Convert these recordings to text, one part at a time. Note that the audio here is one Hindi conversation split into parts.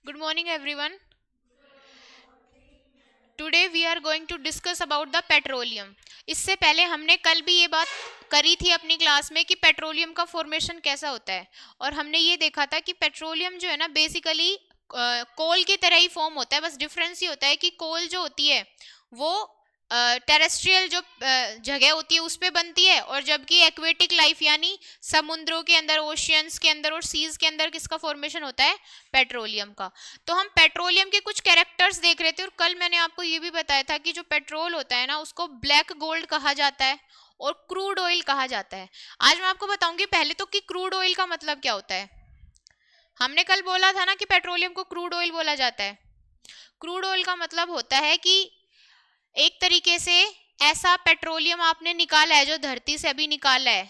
Good morning, everyone. Today we are going to discuss about the petroleum. इससे पहले हमने कल भी ये बात करी थी अपनी क्लास में कि पेट्रोलियम का फॉर्मेशन कैसा होता है, और हमने ये देखा था कि पेट्रोलियम जो है ना बेसिकली कोल की तरह ही फॉर्म होता है। बस डिफरेंस ये होता है कि कोल जो होती है वो टेरेस्ट्रियल जो जगह होती है उस पे बनती है, और जबकि एक्वेटिक लाइफ यानी समुद्रों के अंदर, ओशियंस के अंदर और सीज के अंदर किसका फॉर्मेशन होता है? पेट्रोलियम का। तो हम पेट्रोलियम के कुछ कैरेक्टर्स देख रहे थे, और कल मैंने आपको ये भी बताया था कि जो पेट्रोल होता है ना उसको ब्लैक गोल्ड कहा जाता है और क्रूड ऑयल कहा जाता है। आज मैं आपको बताऊंगी पहले तो कि क्रूड ऑयल का मतलब क्या होता है। हमने कल बोला था ना कि पेट्रोलियम को क्रूड ऑयल बोला जाता है। क्रूड ऑयल का मतलब होता है कि एक तरीके से ऐसा पेट्रोलियम आपने निकाला है जो धरती से अभी निकाला है,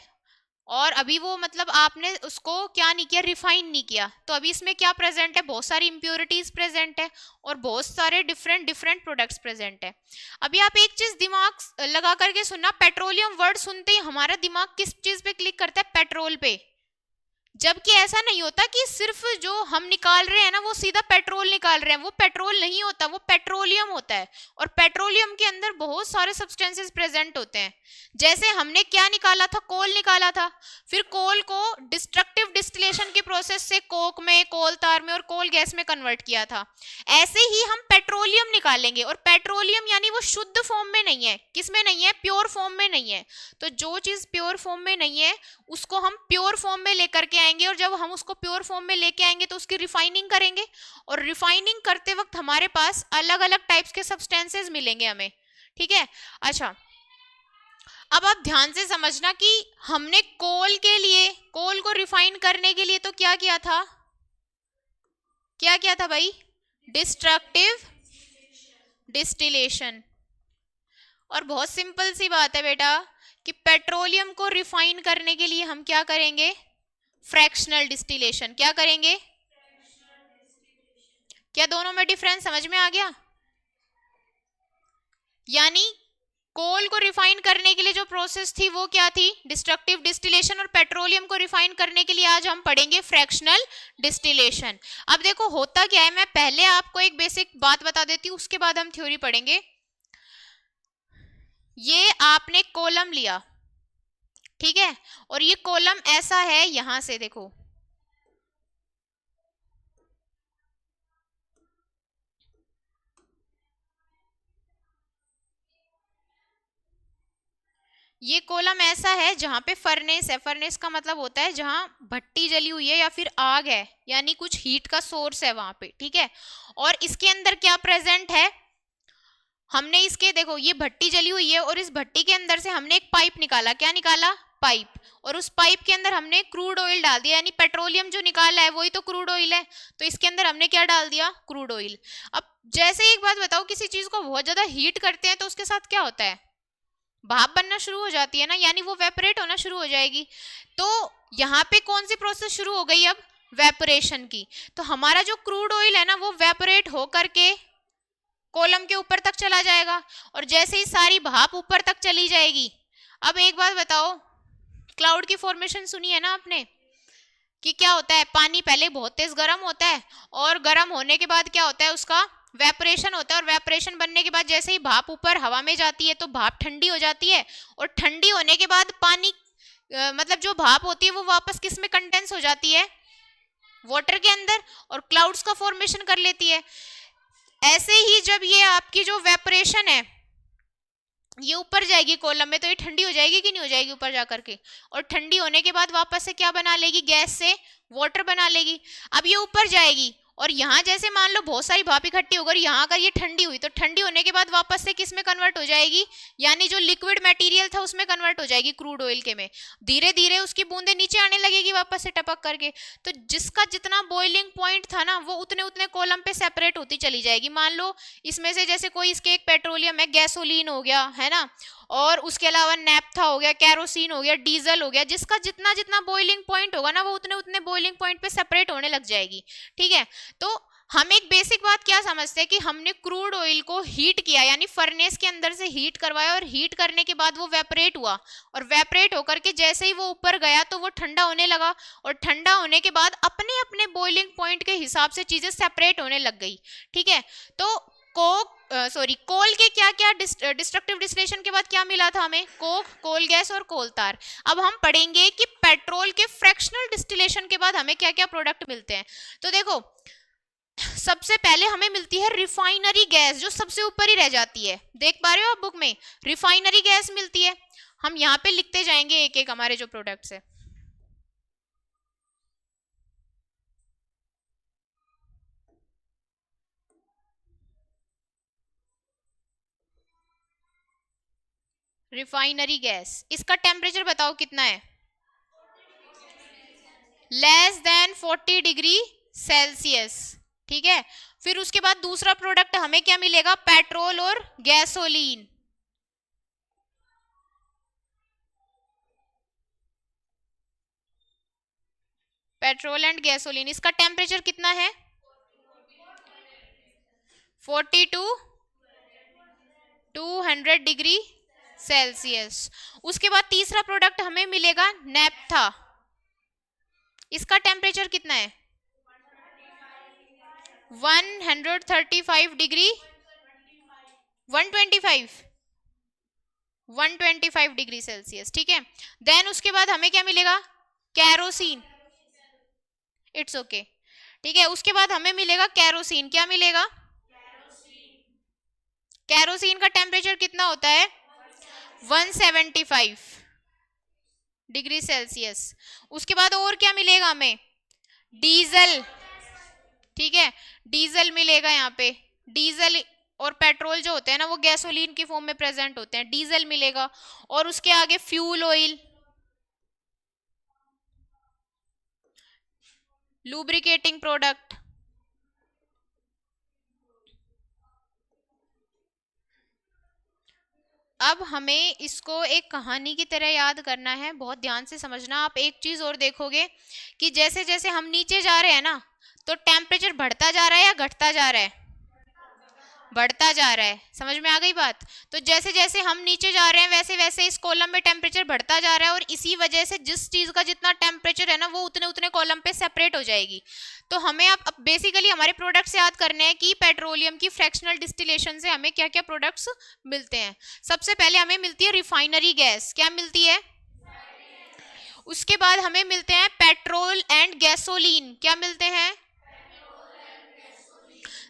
और अभी वो मतलब आपने उसको क्या नहीं किया, रिफाइन नहीं किया। तो अभी इसमें क्या प्रेजेंट है? बहुत सारी इंप्योरिटीज प्रेजेंट है और बहुत सारे डिफरेंट डिफरेंट प्रोडक्ट्स प्रेजेंट है। अभी आप एक चीज दिमाग लगा करके सुनना, पेट्रोलियम वर्ड सुनते ही हमारा दिमाग किस चीज पे क्लिक करता है? पेट्रोल पे। जबकि ऐसा नहीं होता कि सिर्फ जो हम निकाल रहे हैं ना वो सीधा पेट्रोल निकाल रहे हैं, वो पेट्रोल नहीं होता, वो पेट्रोलियम होता है। और पेट्रोलियम के अंदर बहुत सारे सब्सटेंसेस प्रेजेंट होते हैं। जैसे हमने क्या निकाला था? कोल निकाला था। फिर कोल को डिस्ट्रक्टिव डिस्टिलेशन की प्रोसेस से कोक में, कोल तार में और कोल गैस में कन्वर्ट किया था। ऐसे ही हम पेट्रोलियम निकालेंगे, और पेट्रोलियम यानी वो शुद्ध फॉर्म में नहीं है। किस में नहीं है? प्योर फॉर्म में नहीं है। तो जो चीज प्योर फॉर्म में नहीं है उसको हम प्योर फॉर्म में लेकर के आएंगे, और जब हम उसको प्योर फॉर्म में लेके आएंगे तो उसकी रिफाइनिंग करेंगे, और रिफाइनिंग करते वक्त हमारे पास अलग अलग टाइप्स के सब्सटेंसेस मिलेंगे हमें। ठीक है। अच्छा, अब आप ध्यान से समझना कि हमने कोल के लिए, कोल को रिफाइन करने के लिए तो क्या किया था? क्या किया था भाई? Destructive distillation. और बहुत सिंपल सी बात है बेटा कि पेट्रोलियम को रिफाइन करने के लिए हम क्या करेंगे? Fractional distillation. क्या करेंगे? क्या दोनों में डिफरेंस समझ में आ गया? यानी कोल को रिफाइन करने के लिए जो प्रोसेस थी वो क्या थी? Destructive distillation. और पेट्रोलियम को रिफाइन करने के लिए आज हम पढ़ेंगे फ्रैक्शनल डिस्टिलेशन। अब देखो होता क्या है, मैं पहले आपको एक बेसिक बात बता देती हूँ, उसके बाद हम थ्योरी पढ़ेंगे। ये आपने कॉलम लिया, ठीक है, और ये कॉलम ऐसा है, यहां से देखो ये कॉलम ऐसा है जहां पे फर्नेस है। फर्नेस का मतलब होता है जहां भट्टी जली हुई है या फिर आग है, यानी कुछ हीट का सोर्स है वहां पे। ठीक है। और इसके अंदर क्या प्रेजेंट है? हमने इसके, देखो ये भट्टी जली हुई है और इस भट्टी के अंदर से हमने एक पाइप निकाला। क्या निकाला? पाइप। और उस पाइप के अंदर हमने क्रूड ऑयल डाल दिया, यानी पेट्रोलियम जो निकाला है वही तो क्रूड ऑयल है। तो इसके अंदर हमने क्या डाल दिया? Crude oil. अब जैसे एक बात बताओ, किसी चीज को बहुत ज्यादा हीट करते हैं तो उसके साथ क्या होता है? भाप बनना शुरू हो जाती है ना, यानी वो वेपरेट होना शुरू हो जाएगी। तो यहाँ पे कौन सी प्रोसेस शुरू हो गई अब? वेपरेशन की। तो हमारा जो क्रूड ऑयल है ना वो वेपरेट हो करके कॉलम के ऊपर तक चला जाएगा, और जैसे ही सारी भाप ऊपर तक चली जाएगी। अब एक बात बताओ, क्लाउड की फॉर्मेशन सुनी है ना आपने कि क्या होता है? पानी पहले बहुत तेज गर्म होता है, और गर्म होने के बाद क्या होता है? उसका वेपरेशन होता है, और वेपरेशन बनने के बाद जैसे ही भाप ऊपर हवा में जाती है तो भाप ठंडी हो जाती है, और ठंडी होने के बाद पानी मतलब जो भाप होती है वो वापस किस में कंडेंस हो जाती है? वाटर के अंदर, और क्लाउड्स का फॉर्मेशन कर लेती है। ऐसे ही जब ये आपकी जो वेपरेशन है ये ऊपर जाएगी कॉलम में, तो ये ठंडी हो जाएगी कि नहीं हो जाएगी ऊपर जाकर के? और ठंडी होने के बाद वापस से क्या बना लेगी? गैस से वाटर बना लेगी। अब ये ऊपर जाएगी, और यहाँ जैसे मान लो बहुत सारी भाप इकट्ठी हो गई, यहाँ अगर ये ठंडी हुई तो ठंडी होने के बाद वापस से किस में कन्वर्ट हो जाएगी? यानी जो लिक्विड मटेरियल था उसमें कन्वर्ट हो जाएगी, क्रूड ऑयल के में। धीरे धीरे उसकी बूंदे नीचे आने लगेगी वापस से टपक करके। तो जिसका जितना बॉइलिंग पॉइंट था ना वो उतने उतने कॉलम पे सेपरेट होती चली जाएगी। मान लो इसमें से जैसे कोई इसके एक पेट्रोलियम है, गैसोलीन हो गया है ना, और उसके अलावा नेप्था हो गया, कैरोसिन हो गया, डीजल हो गया, जिसका जितना जितना बॉइलिंग पॉइंट होगा ना वो उतने उतने बॉइलिंग पॉइंट पे सेपरेट होने लग जाएगी। ठीक है। तो हम एक बेसिक बात क्या समझते हैं कि हमने क्रूड ऑयल को हीट किया, यानी फर्नेस के अंदर से हीट करवाया और हीट करने के बाद वो वेपरेट हुआ, और वेपरेट होकर के जैसे ही वो ऊपर गया तो वो ठंडा होने लगा, और ठंडा होने के बाद अपने अपने बॉइलिंग पॉइंट के हिसाब से चीजें सेपरेट होने लग गई। ठीक है, तो कोल के क्या क्या डिस्ट्रक्टिव डिस्टिलेशन के बाद क्या मिला था हमें? कोक, कोल गैस और कोल तार। अब हम पढ़ेंगे कि पेट्रोल के फ्रैक्शनल डिस्टिलेशन के बाद हमें क्या क्या प्रोडक्ट मिलते हैं। तो देखो, सबसे पहले हमें मिलती है रिफाइनरी गैस, जो सबसे ऊपर ही रह जाती है। देख पा रहे हो आप बुक में, रिफाइनरी गैस मिलती है। हम यहाँ पे लिखते जाएंगे एक एक हमारे जो प्रोडक्ट्स है। रिफाइनरी गैस, इसका टेम्परेचर बताओ कितना है? Less than 40 degree Celsius. ठीक है, फिर उसके बाद दूसरा प्रोडक्ट हमें क्या मिलेगा? पेट्रोल और गैसोलीन। पेट्रोल एंड गैसोलीन, इसका टेम्परेचर कितना है? 40 टू 200 डिग्री सेल्सियस। उसके बाद तीसरा प्रोडक्ट हमें मिलेगा नेप्था। इसका टेम्परेचर कितना है? 135 डिग्री 125 डिग्री सेल्सियस। ठीक है, देन उसके बाद हमें क्या मिलेगा? कैरोसिन। It's okay. ठीक है, उसके बाद हमें मिलेगा कैरोसिन। क्या मिलेगा? कैरोसिन का टेम्परेचर कितना होता है? 175 डिग्री सेल्सियस। उसके बाद और क्या मिलेगा हमें? डीजल। ठीक है, डीजल मिलेगा यहाँ पे। डीजल और पेट्रोल जो होते हैं ना, वो गैसोलीन की फॉर्म में प्रेजेंट होते हैं। डीजल मिलेगा, और उसके आगे फ्यूल ऑयल, लुब्रिकेटिंग प्रोडक्ट। अब हमें इसको एक कहानी की तरह याद करना है, बहुत ध्यान से समझना। आप एक चीज और देखोगे कि जैसे जैसे हम नीचे जा रहे हैं ना, तो टेम्परेचर बढ़ता जा रहा है या घटता जा रहा है? बढ़ता जा रहा है। समझ में आ गई बात? तो जैसे जैसे हम नीचे जा रहे हैं वैसे वैसे इस कॉलम में टेम्परेचर बढ़ता जा रहा है, और इसी वजह से जिस चीज का जितना टेम्परेचर है ना, वो उतने उतने कॉलम पे सेपरेट हो जाएगी। तो हमें अब बेसिकली हमारे प्रोडक्ट्स याद करने हैं कि पेट्रोलियम की फ्रैक्शनल डिस्टिलेशन से हमें क्या क्या प्रोडक्ट्स मिलते हैं। सबसे पहले हमें मिलती है रिफाइनरी गैस। क्या मिलती है? उसके बाद हमें मिलते हैं पेट्रोल एंड गैसोलीन। क्या मिलते हैं?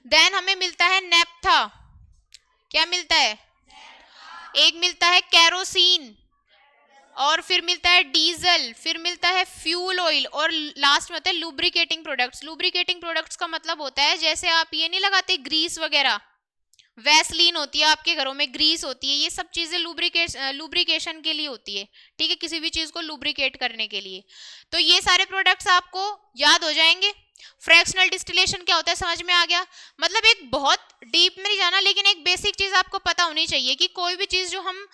देन हमें मिलता है नेप्था। क्या मिलता है? एक मिलता है कैरोसिन, और फिर मिलता है डीजल, फिर मिलता है फ्यूल ऑयल, और लास्ट में होता है लुब्रिकेटिंग प्रोडक्ट्स। लुब्रिकेटिंग प्रोडक्ट्स का मतलब होता है, जैसे आप ये नहीं लगाते ग्रीस वगैरह, वैसलीन होती है आपके घरों में, ग्रीस होती है, ये सब चीजें लुब्रिकेशन के लिए होती है। ठीक है, किसी भी चीज को लुब्रिकेट करने के लिए। तो ये सारे प्रोडक्ट्स आपको याद हो जाएंगे। फ्रैक्शनल डिस्टिलेशन क्या होता है समझ में आ गया? मतलब एक बहुत डीप में नहीं जाना, लेकिन एक बेसिक चीज आपको पता होनी चाहिए कि कोई भी चीज जो हम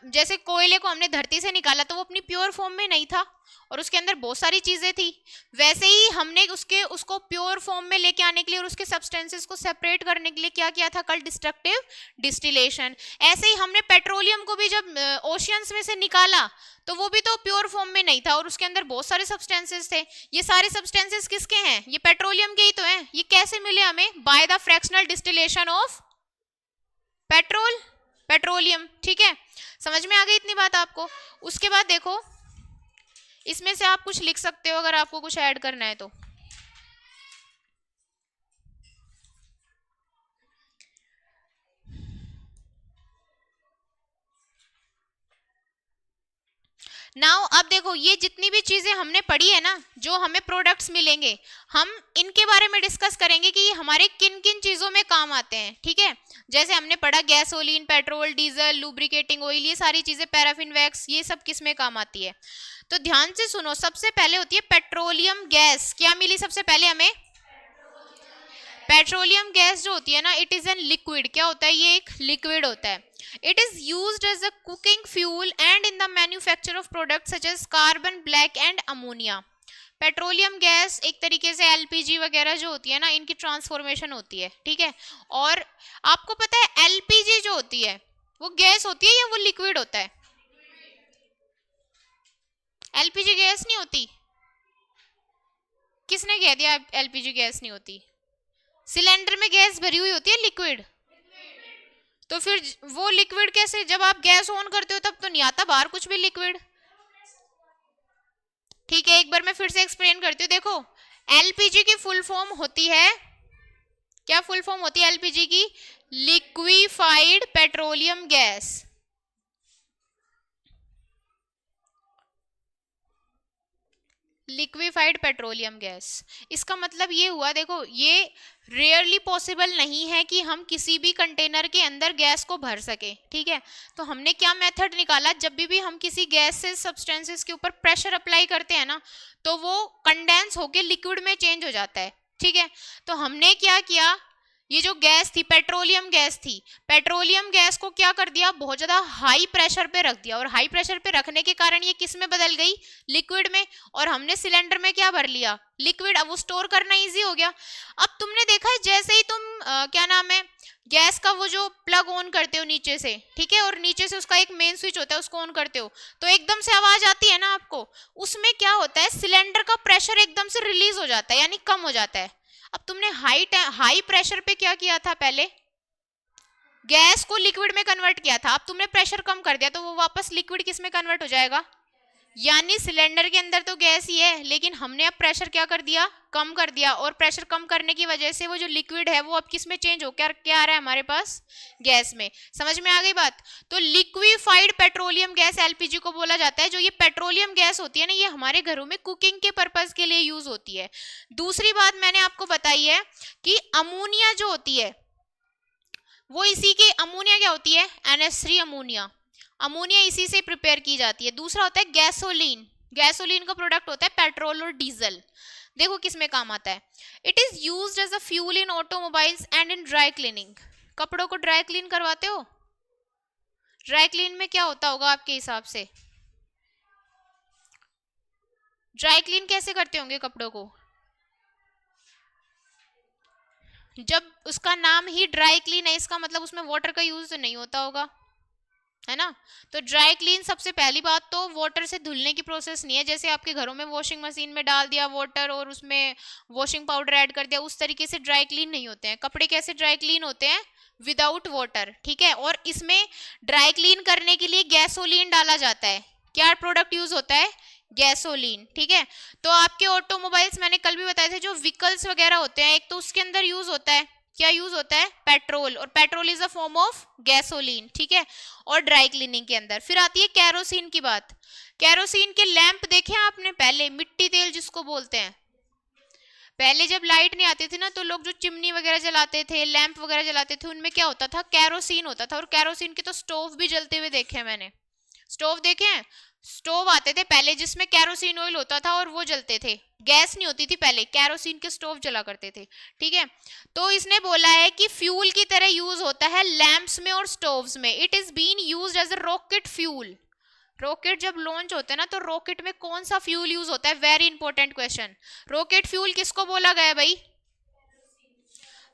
जैसे कोयले को हमने धरती से निकाला तो वो अपनी प्योर फॉर्म में नहीं था, और उसके अंदर बहुत सारी चीजें थी। वैसे ही हमने उसको प्योर फॉर्म में लेके आने के लिए और उसके सब्सटेंसेस को सेपरेट करने के लिए क्या किया था? कल डिस्ट्रक्टिव डिस्टिलेशन। ऐसे ही हमने पेट्रोलियम को भी जब ओशियंस में से निकाला तो वो भी तो प्योर फॉर्म में नहीं था, और उसके अंदर बहुत सारे सब्सटेंसेस थे। ये सारे सब्सटेंसेस किसके हैं? ये पेट्रोलियम के ही तो हैं। ये कैसे मिले हमें? By the fractional distillation of petroleum. ठीक है, समझ में आ गई इतनी बात आपको? उसके बाद देखो, इसमें से आप कुछ लिख सकते हो अगर आपको कुछ ऐड करना है तो। नाउ अब देखो, ये जितनी भी चीजें हमने पढ़ी है ना, जो हमें प्रोडक्ट्स मिलेंगे, हम इनके बारे में डिस्कस करेंगे कि ये हमारे किन किन चीजों में काम आते हैं। ठीक है, जैसे हमने पढ़ा gasoline, petrol, diesel, lubricating oil, ये सारी चीजें, पैराफिन वैक्स, ये सब किस में काम आती है। तो ध्यान से सुनो, सबसे पहले होती है पेट्रोलियम गैस। क्या मिली सबसे पहले हमें? पेट्रोलियम गैस जो होती है ना, इट इज एन लिक्विड। क्या होता है? ये एक लिक्विड होता है। It is used as a cooking fuel and in the manufacture of products such as carbon black and ammonia. Petroleum gas एक तरीके से एलपीजी वगैरह जो होती है ना, इनकी ट्रांसफॉर्मेशन होती है, ठीक है। और आपको पता है एलपीजी जो होती है वो गैस होती है या वो लिक्विड होता है? एलपीजी गैस नहीं होती। किसने कह दिया एलपीजी गैस नहीं होती? सिलेंडर में गैस भरी हुई होती है, लिक्विड। तो फिर वो लिक्विड कैसे, जब आप गैस ऑन करते हो तब तो नहीं आता बाहर कुछ भी लिक्विड। ठीक है, एक बार मैं फिर से एक्सप्लेन करती हूँ। देखो, एलपीजी की फुल फॉर्म होती है, क्या फुल फॉर्म होती है एलपीजी की? Liquefied petroleum gas. Liquefied petroleum gas, इसका मतलब ये हुआ, देखो ये रेयरली पॉसिबल नहीं है कि हम किसी भी कंटेनर के अंदर गैस को भर सके, ठीक है। तो हमने क्या मेथड निकाला, जब भी हम किसी गैसेस सब्सटेंसेस के ऊपर प्रेशर अप्लाई करते हैं ना, तो वो कंडेंस होके लिक्विड में चेंज हो जाता है, ठीक है। तो हमने क्या किया, ये जो गैस थी पेट्रोलियम गैस थी, पेट्रोलियम गैस को क्या कर दिया, बहुत ज्यादा हाई प्रेशर पे रख दिया, और हाई प्रेशर पे रखने के कारण ये किस में बदल गई, लिक्विड में। और हमने सिलेंडर में क्या भर लिया, लिक्विड। अब वो स्टोर करना इजी हो गया। अब तुमने देखा है जैसे ही तुम क्या नाम है, गैस का वो जो प्लग ऑन करते हो नीचे से, ठीक है, और नीचे से उसका एक मेन स्विच होता है, उसको ऑन करते हो तो एकदम से आवाज आती है ना आपको, उसमें क्या होता है, सिलेंडर का प्रेशर एकदम से रिलीज हो जाता है, यानी कम हो जाता है। अब तुमने हाई प्रेशर पे क्या किया था, पहले गैस को लिक्विड में कन्वर्ट किया था, अब तुमने प्रेशर कम कर दिया तो वो वापस लिक्विड किस में कन्वर्ट हो जाएगा, यानी सिलेंडर के अंदर तो गैस ही है, लेकिन हमने अब प्रेशर क्या कर दिया, कम कर दिया। और प्रेशर कम करने की वजह से वो जो लिक्विड है वो अब किस में चेंज हो क्या आ रहा है हमारे पास, गैस में। समझ में आ गई बात? तो लिक्विफाइड पेट्रोलियम गैस एलपीजी को बोला जाता है। जो ये पेट्रोलियम गैस होती है ना, ये हमारे घरों में कुकिंग के पर्पज के लिए यूज होती है। दूसरी बात मैंने आपको बताई है कि अमोनिया जो होती है वो इसी के, अमोनिया क्या होती है, NH3 अमोनिया, अमोनिया इसी से प्रिपेयर की जाती है। दूसरा होता है गैसोलीन, गैसोलीन का प्रोडक्ट होता है पेट्रोल और डीजल। देखो किस में काम आता है, it is used as a fuel in automobiles and in dry cleaning. कपड़ों को ड्राई क्लीन करवाते हो, ड्राई क्लीन में क्या होता होगा आपके हिसाब से, ड्राई क्लीन कैसे करते होंगे कपड़ों को, जब उसका नाम ही ड्राई क्लीन है इसका मतलब उसमें वाटर का यूज तो नहीं होता होगा, है ना। तो ड्राई क्लीन सबसे पहली बात तो वाटर से धुलने की प्रोसेस नहीं है, जैसे आपके घरों में वॉशिंग मशीन में डाल दिया वाटर और उसमें वॉशिंग पाउडर ऐड कर दिया, उस तरीके से ड्राई क्लीन नहीं होते हैं कपड़े। कैसे ड्राई क्लीन होते हैं, विदाउट वाटर, ठीक है। और इसमें ड्राई क्लीन करने के लिए गैसोलीन डाला जाता है। क्या प्रोडक्ट यूज होता है, गैसोलीन, ठीक है। तो आपके ऑटोमोबाइल्स मैंने कल भी बताए थे, जो व्हीकल्स वगैरह होते हैं, एक तो उसके अंदर यूज होता है, क्या यूज होता है, पेट्रोल, और petrol is a form of gasoline, ठीक है। और ड्राई क्लीनिंग के अंदर फिर आती है कैरोसिन की बात। कैरोसिन के लैंप देखे आपने पहले, मिट्टी तेल जिसको बोलते हैं। पहले जब लाइट नहीं आती थी ना, तो लोग जो चिमनी वगैरह जलाते थे, लैंप वगैरह जलाते थे, उनमें क्या होता था, कैरोसिन होता था। और कैरोसिन के तो स्टोव भी जलते हुए देखे हैं मैंने, स्टोव देखे हैं, स्टोव आते थे पहले जिसमें कैरोसिन ऑयल होता था और वो जलते थे, गैस नहीं होती थी पहले, कैरोसिन के स्टोव जला करते थे, ठीक है। तो इसने बोला है कि फ्यूल की तरह यूज होता है लैंप्स में और स्टोव्स में। It is been used as a rocket fuel. Rocket जब लॉन्च होते हैं ना, तो रॉकेट में कौन सा फ्यूल यूज होता है, very important question. Rocket fuel किसको बोला गया है भाई,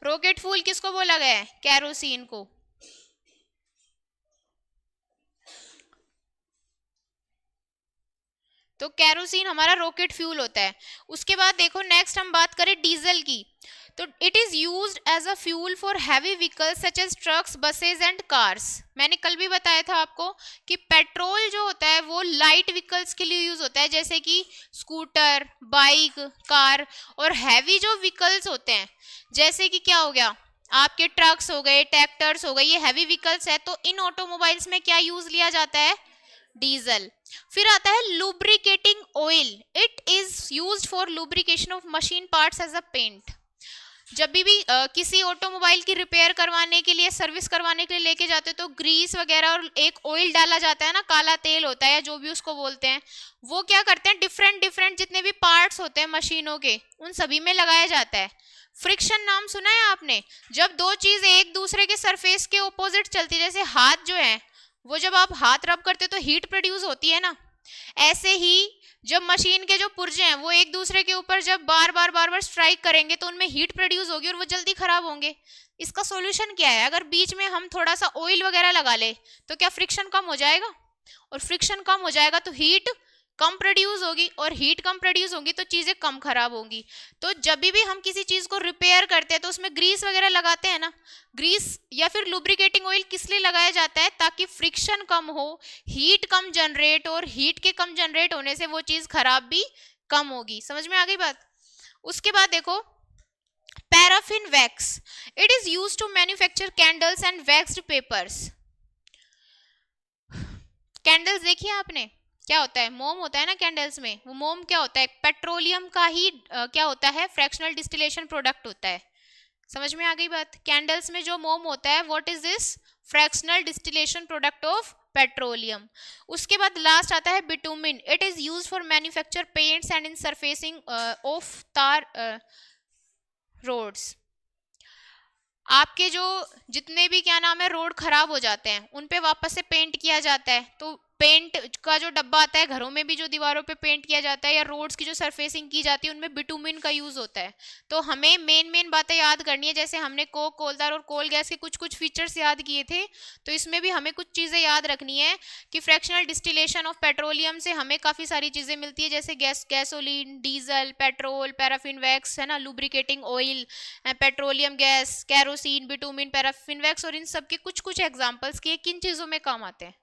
रॉकेट फ्यूल किसको बोला गया है, कैरोसिन को। तो कैरोसिन हमारा रॉकेट फ्यूल होता है। उसके बाद देखो नेक्स्ट हम बात करें डीजल की, तो it is used as a fuel for heavy vehicles such as trucks, buses and cars. मैंने कल भी बताया था आपको कि पेट्रोल जो होता है वो लाइट व्हीकल्स के लिए यूज होता है, जैसे कि स्कूटर, बाइक, कार। और हैवी जो व्हीकल्स होते हैं, जैसे कि क्या हो गया, आपके ट्रक्स हो गए, ट्रैक्टर्स हो गए, ये हैवी व्हीकल्स है। तो इन ऑटोमोबाइल्स में क्या यूज लिया जाता है, डीजल। फिर आता है lubricating oil. It is used for lubrication of machine parts as a paint. जब भी किसी ऑटोमोबाइल की रिपेयर करवाने के लिए, सर्विस करवाने के लिए लेके जाते हो, तो ग्रीस वगैरह और एक ऑयल डाला जाता है ना, काला तेल होता है या जो भी उसको बोलते हैं, वो क्या करते हैं, डिफरेंट डिफरेंट जितने भी पार्ट्स होते हैं मशीनों के, उन सभी में लगाया जाता है। फ्रिक्शन नाम सुना है आपने, जब दो चीज एक दूसरे के सरफेस के ऑपोजिट चलती है, जैसे हाथ जो है वो जब आप हाथ रब करते हो तो हीट प्रोड्यूस होती है ना, ऐसे ही जब मशीन के जो पुर्जे हैं वो एक दूसरे के ऊपर जब बार बार स्ट्राइक करेंगे तो उनमें हीट प्रोड्यूस होगी और वो जल्दी खराब होंगे। इसका सॉल्यूशन क्या है? अगर बीच में हम थोड़ा सा ऑयल वगैरह लगा ले तो क्या फ्रिक्शन कम हो जाएगा? और फ्रिक्शन कम हो जाएगा तो हीट कम प्रोड्यूस होगी, और हीट कम प्रोड्यूस होगी तो चीजें कम खराब होंगी। तो जब भी हम किसी चीज को रिपेयर करते हैं तो उसमें ग्रीस वगैरह लगाते हैं ना, ग्रीस या फिर लुब्रिकेटिंग ऑयल किस लिए लगाया जाता है? ताकि फ्रिक्शन कम हो, हीट कम जनरेट, और हीट के कम जनरेट होने से वो चीज खराब भी कम होगी। समझ में आ गई बात? उसके बाद देखो paraffin wax, it is use to manufacture candles and waxed papers. Candles देखिए आपने, क्या होता है? मोम होता है ना कैंडल्स में। वो मोम क्या होता है? पेट्रोलियम का ही क्या होता है? फ्रैक्शनल डिस्टिलेशन प्रोडक्ट होता है। समझ में आ गई बात? कैंडल्स में जो मोम होता है, what is this? Fractional distillation product of petroleum. उसके बाद लास्ट आता है bitumen, it is use for manufacture paints and in surfacing of तार रोड्स। आपके जो जितने भी क्या नाम है रोड खराब हो जाते हैं उन पे वापस से पेंट किया जाता है। तो पेंट का जो डब्बा आता है, घरों में भी जो दीवारों पे पेंट किया जाता है या रोड्स की जो सरफेसिंग की जाती है उनमें बिटुमिन का यूज होता है। तो हमें मेन बातें याद करनी है। जैसे हमने कोक, कोलदार और कोल गैस के कुछ फीचर्स याद किए थे, तो इसमें भी हमें कुछ चीजें याद रखनी है कि फ्रैक्शनल डिस्टिलेशन ऑफ पेट्रोलियम से हमें काफी सारी चीजें मिलती है, जैसे gasoline, diesel, petrol, paraffin wax है ना, lubricating oil, petroleum gas, kerosene, bitumen, paraffin wax. और इन सब के कुछ एग्जांपल्स किए किन चीजों में काम आते हैं।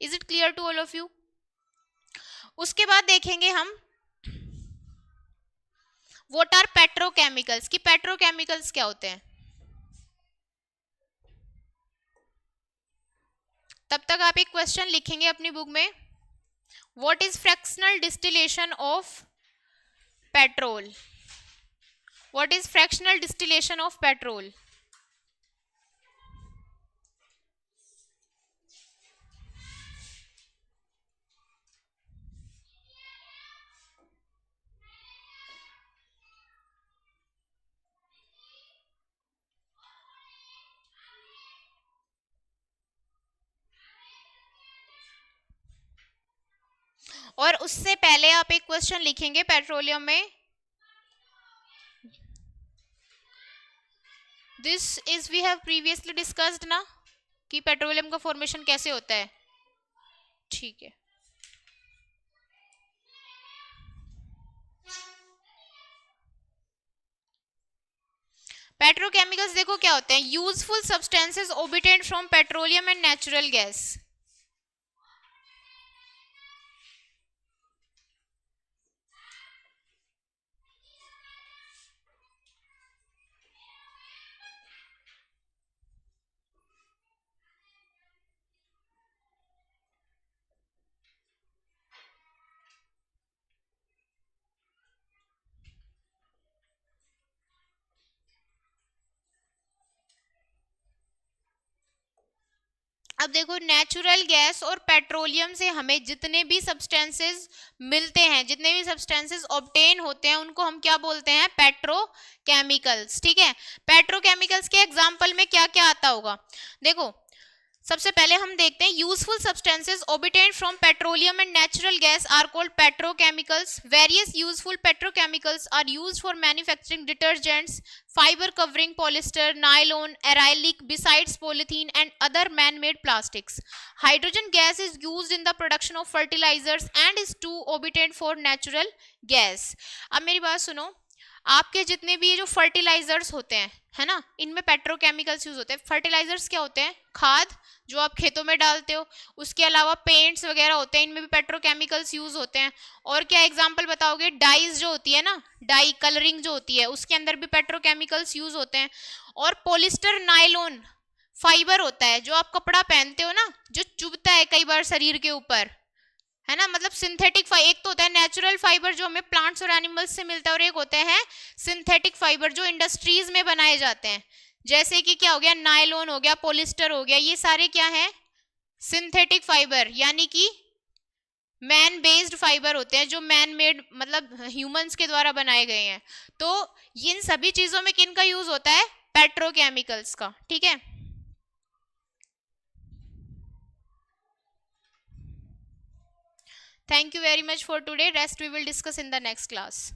Is it clear to all of you? उसके बाद देखेंगे हम व्हाट आर पेट्रोकेमिकल्स, कि पेट्रोकेमिकल्स क्या होते हैं। तब तक आप एक क्वेश्चन लिखेंगे अपनी बुक में, what is fractional distillation of petrol? What is fractional distillation of petrol? और उससे पहले आप एक क्वेश्चन लिखेंगे पेट्रोलियम में, this is we have previously discussed ना, कि पेट्रोलियम का फॉर्मेशन कैसे होता है। ठीक है, पेट्रोकेमिकल्स देखो क्या होते हैं, useful substances obtained from petroleum and natural gas. अब देखो नेचुरल गैस और पेट्रोलियम से हमें जितने भी सब्सटेंसेस मिलते हैं, जितने भी सब्सटेंसेस ऑब्टेन होते हैं, उनको हम क्या बोलते हैं? पेट्रोकेमिकल्स। ठीक है, पेट्रोकेमिकल्स के एग्जांपल में क्या क्या आता होगा? देखो सबसे पहले हम देखते हैं, useful substances obtained from petroleum and natural gas are called petrochemicals. Various useful petrochemicals are used for manufacturing detergents, fibre covering polyester, nylon, acrylic, besides polythene and other man-made plastics. Hydrogen gas is used in the production of fertilisers and is to obtained for natural gas. अब मेरी बात सुनो, आपके जितने भी ये जो फर्टिलाइजर्स होते हैं है ना, इनमें पेट्रोकेमिकल्स यूज होते हैं। फर्टिलाइजर्स क्या होते हैं? खाद जो आप खेतों में डालते हो। उसके अलावा पेंट्स वगैरह होते हैं, इनमें भी पेट्रोकेमिकल्स यूज होते हैं। और क्या एग्जांपल बताओगे? डाइज जो होती है ना, डाई कलरिंग जो होती है, उसके अंदर भी पेट्रोकेमिकल्स यूज होते हैं। और पॉलिस्टर, नायलॉन फाइबर होता है जो आप कपड़ा पहनते हो ना, जो चुभता है कई बार शरीर के ऊपर, है ना, मतलब सिंथेटिक फाइबर। एक तो होता है नेचुरल फाइबर जो हमें प्लांट्स और एनिमल्स से मिलता है, और एक होता है सिंथेटिक फाइबर जो इंडस्ट्रीज में बनाए जाते हैं। जैसे कि क्या हो गया? नायलॉन हो गया, पॉलिस्टर हो गया, ये सारे क्या है? सिंथेटिक फाइबर, यानी कि मैन बेस्ड फाइबर होते हैं, जो मैन मेड मतलब ह्यूमंस के द्वारा बनाए गए हैं। तो इन सभी चीजों में किन का यूज होता है? पेट्रोकेमिकल्स का। ठीक है, Thank you very much for today. Rest we will discuss in the next class.